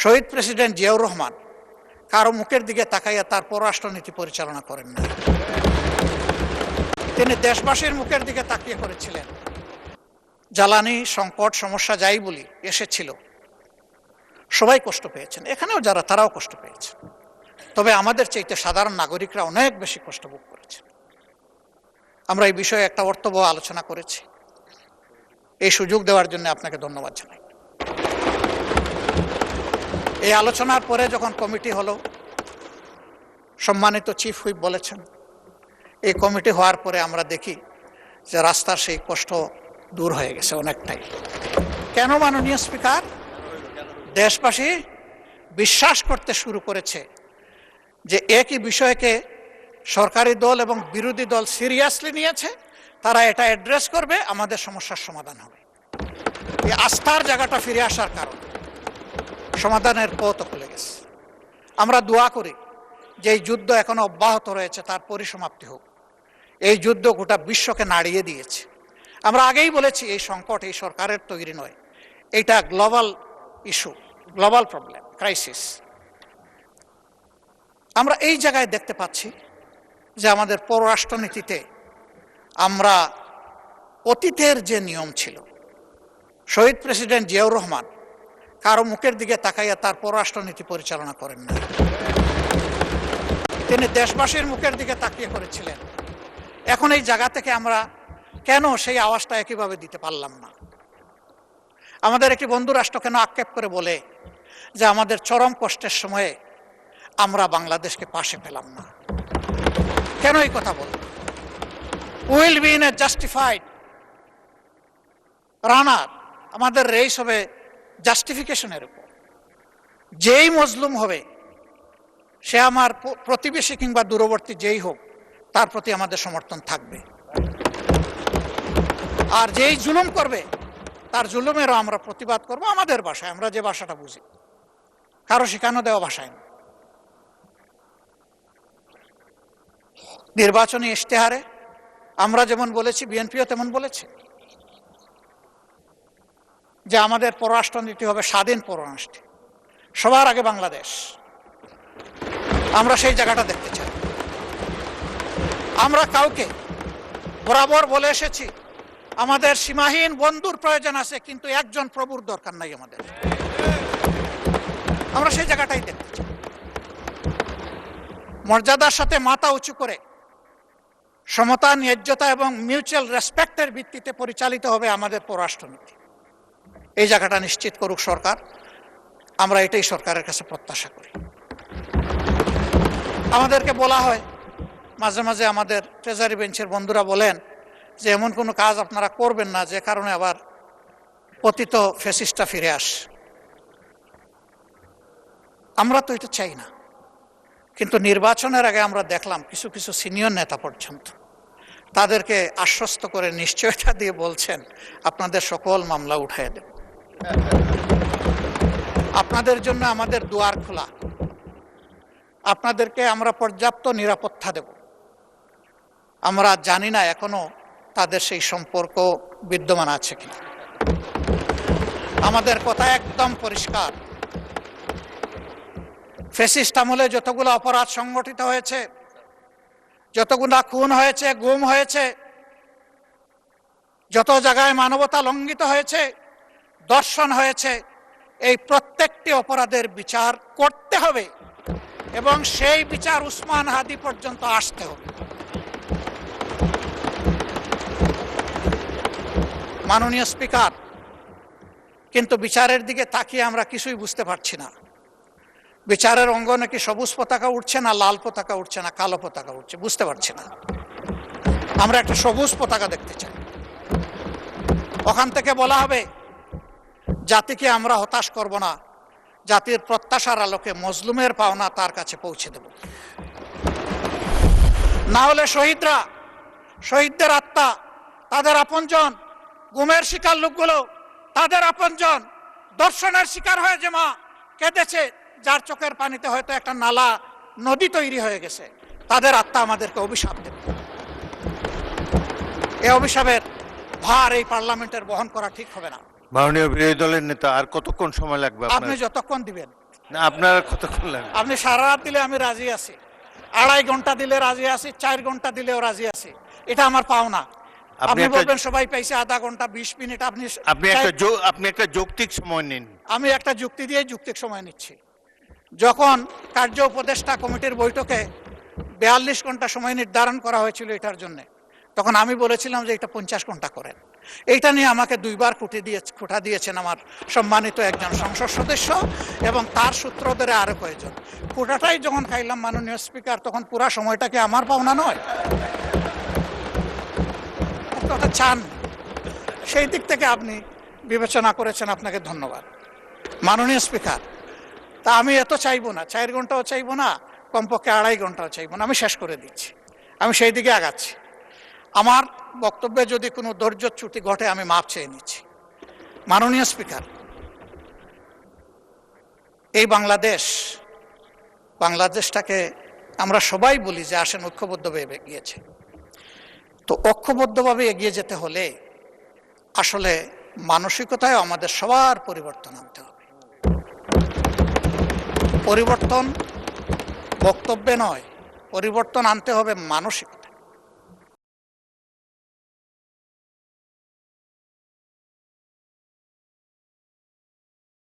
শহীদ president Ziaur Rahman কারো মুখের দিকে তাকাইয়া তার পররাষ্ট্রনীতি পরিচালনা করেন না। তিনি দেশবাসীর মুখের দিকে তাকিয়ে করেছিলেন। জ্বালানি সংকট সমস্যা যাই বলি এসেছিল, সবাই কষ্ট পেয়েছেন, এখানেও যারা তারাও কষ্ট পেয়েছেন। তবে আমাদের চাইতে সাধারণ নাগরিকরা অনেক বেশি কষ্ট ভোগ করেছেন। আমরা এই বিষয়ে একটা অর্থবহ আলোচনা করেছি। এই সুযোগ দেওয়ার জন্য আপনাকে ধন্যবাদ জানাই। এই আলোচনার পরে যখন কমিটি হলো, সম্মানিত চিফ হুইপ বলেছেন, এই কমিটি হওয়ার পরে আমরা দেখি যে রাস্তার সেই কষ্ট দূর হয়ে গেছে অনেকটাই। কেন মাননীয় স্পিকার? দেশবাসী বিশ্বাস করতে শুরু করেছে যে একই বিষয়কে সরকারি দল এবং বিরোধী দল সিরিয়াসলি নিয়েছে, তারা এটা অ্যাড্রেস করবে, আমাদের সমস্যার সমাধান হবে। এই আস্থার জায়গাটা ফিরে আসার কারণে সমাধানের পথ খুলে গেছে। আমরা দোয়া করি যে এই যুদ্ধ এখনো অব্যাহত রয়েছে, তার পরিসমাপ্তি হোক। এই যুদ্ধ গোটা বিশ্বকে নাড়িয়ে দিয়েছে। আমরা আগেই বলেছি এই সংকট এই সরকারের তৈরি নয়, এটা global issue, global problem, crisis. আমরা এই জায়গায় দেখতে পাচ্ছি যে আমাদের পররাষ্ট্রনীতিতে আমরা অতীতের যে নিয়ম ছিল, শহীদ প্রেসিডেন্ট জিয়াউর রহমান কারো মুখের দিকে তাকাইয়া তার পররাষ্ট্রনীতি পরিচালনা করেন না। তিনি দেশবাসীর মুখের দিকে তাকিয়ে করেছিলেন। এখন এই জায়গা থেকে আমরা কেন সেই আওয়াজটা একইভাবে দিতে পারলাম না? আমাদের একটি বন্ধু রাষ্ট্র কেন আক্ষেপ করে বলে যে আমাদের চরম কষ্টের সময়ে আমরা বাংলাদেশকে পাশে পেলাম না? কেন এই কথা বল? Will be in a justified runner. আমাদের রেস হবে জাস্টিফিকেশনের উপর। যেই মজলুম হবে, সে আমার প্রতিবেশী কিংবা দূরবর্তী যেই হোক, তার প্রতি আমাদের সমর্থন থাকবে। আর যেই জুলুম করবে, তার জুলুমেরও আমরা প্রতিবাদ করব আমাদের ভাষায়, আমরা যে ভাষাটা বুঝি, কারো শেখানো দেওয়া ভাষায় না। নির্বাচনী ইশতেহারে আমরা যেমন বলেছি, বিএনপিও তেমন বলেছে যে আমাদের পররাষ্ট্রনীতি হবে স্বাধীন পররাষ্ট্র, সবার আগে বাংলাদেশ। আমরা সেই জায়গাটা দেখতে চাই। আমরা কাউকে বরাবর বলে এসেছি আমাদের সীমাহীন বন্ধুর প্রয়োজন আছে, কিন্তু একজন প্রভুর দরকার নাই আমাদের। আমরা সেই জায়গাটাই দেখতে চাই। মর্যাদার সাথে মাথা উঁচু করে সমতা, ন্যায্যতা এবং মিউচুয়াল রেসপেক্টের ভিত্তিতে পরিচালিত হবে আমাদের পররাষ্ট্রনীতি। এই জায়গাটা নিশ্চিত করুক সরকার। আমরা এটাই সরকারের কাছে প্রত্যাশা করি। আমাদেরকে বলা হয় মাঝে মাঝে, আমাদের ট্রেজারি বেঞ্চের বন্ধুরা বলেন যে এমন কোনো কাজ আপনারা করবেন না যে কারণে আবার পতিত ফ্যাসিস্টটা ফিরে আসে। আমরা তো এটা চাই না, কিন্তু নির্বাচনের আগে আমরা দেখলাম কিছু কিছু সিনিয়র নেতা পর্যন্ত তাদেরকে আশ্বস্ত করে নিশ্চয়তা দিয়ে বলছেন আপনাদের সকল মামলা উঠাইয়া দেব, আপনাদের জন্য আমাদের দুয়ার খোলা, আপনাদেরকে আমরা পর্যাপ্ত নিরাপত্তা দেব। আমরা জানি না এখনো তাদের সেই সম্পর্ক বিদ্যমান আছে কিনা। আমাদের কথা একদম পরিষ্কার, ফ্যাসিস্ট আমলে যতগুলো অপরাধ সংগঠিত হয়েছে, যতগুলো খুন হয়েছে, গুম হয়েছে, যত জায়গায় মানবতা লঙ্ঘিত হয়েছে, দর্শন হয়েছে, এই প্রত্যেকটি অপরাধের বিচার করতে হবে এবং সেই বিচার উসমান হাদি পর্যন্ত আসতে হবে। মাননীয় স্পিকার, কিন্তু বিচারের দিকে তাকিয়ে আমরা কিছুই বুঝতে পারছি না। বিচারের অঙ্গনে কি সবুজ পতাকা উঠছে না লাল পতাকা উঠছে না কালো পতাকা উঠছে, বুঝতে পারছি না। আমরা একটা সবুজ পতাকা দেখতে চাই। ওখান থেকে বলা হবে জাতিকে আমরা হতাশ করব না, জাতির প্রত্যাশার আলোকে মজলুমের পাওনা তার কাছে পৌঁছে দেব। না হলে শহীদরা, শহীদদের আত্মা, তাদের আপনজন, গুমের শিকার লোকগুলো তাদের আপনজন, দর্শনের শিকার হয়ে যে মা কেঁদেছে, যার চোখের পানিতে হয়তো একটা নালা নদী তৈরি হয়ে গেছে, তাদের আত্মা আমাদেরকে অভিশাপ দেবে। এই অভিশাপের ভার এই পার্লামেন্টের বহন করা ঠিক হবে না। মাননীয় বিরোধী দলের নেতা, আর কতক্ষণ সময় লাগবে? আপনি যতক্ষণ দিবেন। না আপনারা কতক্ষণ লাগবে? আপনি সারা রাত দিলে আমি রাজি আছি, 2.5 ঘন্টা দিলে রাজি আছি, 4 ঘন্টা দিলেও রাজি আছি। এটা আমার পাওনা। আপনি বলবেন সবাই পাইছে আধা ঘন্টা 20 মিনিট, আপনি একটা যৌক্তিক সময় নিন। আমি একটা যুক্তি দিয়ে যৌক্তিক সময় নিচ্ছি। যখন কার্য উপদেষ্টা কমিটির বৈঠকে 42 ঘন্টা সময় নির্ধারণ করা হয়েছিল এটার জন্য, তখন আমি বলেছিলাম যে এটা 50 ঘন্টা করেন। এইটা নিয়ে আমাকে 2বার খুঁটা দিয়েছেন আমার সম্মানিত একজন সংসদ সদস্য এবং তার সূত্র ধরে আরো কয়েকজন। খুঁটাটাই যখন খাইলাম মাননীয় স্পিকার, তখন পুরা সময়টাকে আমার পাওনা নয়, কথা চান। সেই দিক থেকে আপনি বিবেচনা করেছেন, আপনাকে ধন্যবাদ মাননীয় স্পিকার। তা আমি এত চাইবো না, 4 ঘন্টাও চাইবো না, কমপক্ষে 2.5 ঘন্টাও চাইবো না, আমি শেষ করে দিচ্ছি। আমি সেই দিকে আগাচ্ছি। আমার বক্তব্যে যদি কোনো ধৈর্যচ্যুতি ঘটে আমি মাপ চেয়ে নিচ্ছি। মাননীয় স্পিকার, এই বাংলাদেশটাকে আমরা সবাই বলি যে আসেন ঐক্যবদ্ধভাবে এগিয়েছে। তো ঐক্যবদ্ধভাবে এগিয়ে যেতে হলে আসলে মানসিকতায় আমাদের সবার পরিবর্তন আনতে হবে। পরিবর্তন বক্তব্যে নয়, পরিবর্তন আনতে হবে মানসিকতা।